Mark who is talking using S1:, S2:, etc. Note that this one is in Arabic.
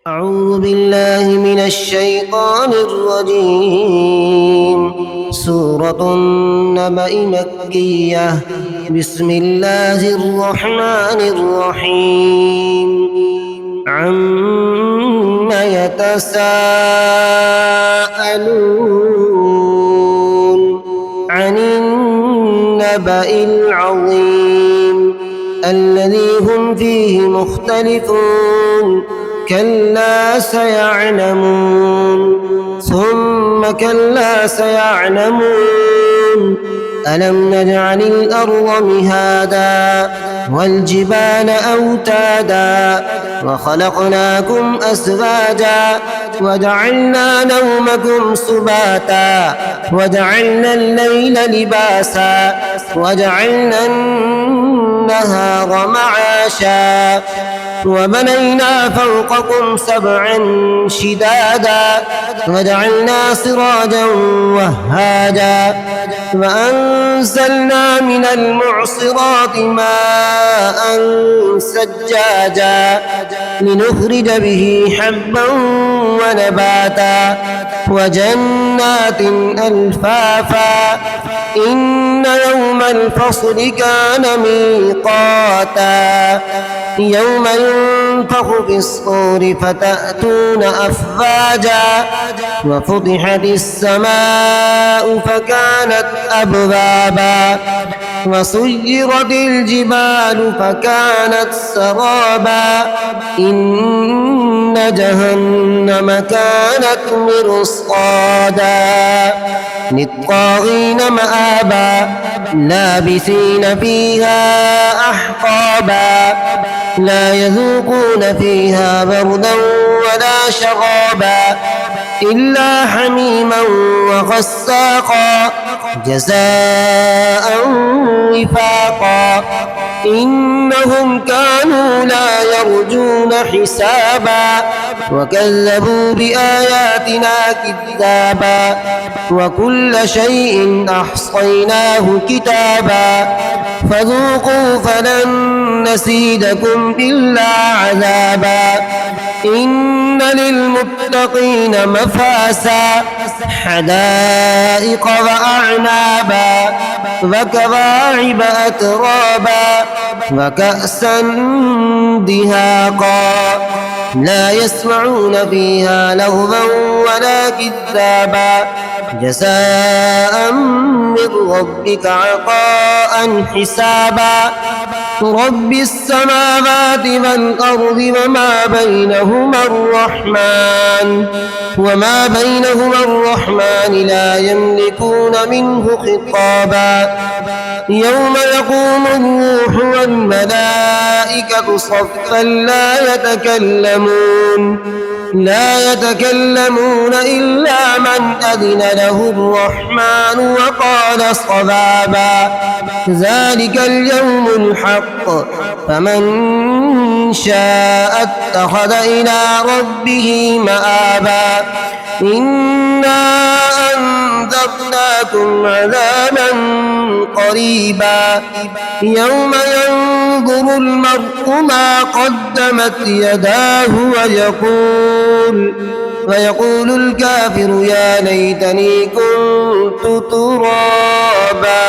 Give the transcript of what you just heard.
S1: أعوذ بالله من الشيطان الرجيم. سورة النبأ مكية. بسم الله الرحمن الرحيم. عم يتساءلون عن النبأ العظيم الذي هم فيه مختلفون. كلا سيعلمون ثم كلا سيعلمون. ألم نجعل الأرض مهادا والجبال أوتادا وخلقناكم أزواجا وجعلنا نومكم سباتا وجعلنا الليل لباسا وجعلنا النهار معاشا وبنينا فوقكم سبعا شدادا وجعلنا سراجا وهاجا وأنزلنا من المعصرات ماء سجاجا لنخرج به حبا ونباتا وجنات ألفافا. إن يوم الفصل كان ميقاتا. يوم ينفخ في الصور فتأتون أفواجا وفتحت السماء فكانت أبوابا وسيرت الجبال فكانت سرابا. إن جهنم كانت مرصادا للطاغين مآبا لابثين فيها أحقابا لا يذوقون فيها بردا ولا شرابا إلا حميما وغساقا جزاء وفاقا. إنهم كانوا لا يرجون حسابا وكذبوا بآياتنا كذابا وكل شيء أحصيناه كتابا فذوقوا فلن نزيدكم إلا عذابا. إن للمتقين مفازا حدائق وأعنابا وكواعب أترابا وكأسا دهاقا لا يسمعون فيها لغوا ولا كذابا جزاء من ربك عطاء حسابا. رب السماوات والأرض وما بينهما الرحمن لا يملكون منه خطابا. يوم يقوم الروح والملائكة صفا لا يتكلمون إلا من أذن له الرحمن وقال صوابا. ذلك اليوم الحق فمن شاء اتخذ إلى ربه مآبا. إنا أنذرناكم عذابا قريبا يوم ينظر المرء ما قدمت يداه ويقول الكافر يا ليتني كنت ترابا.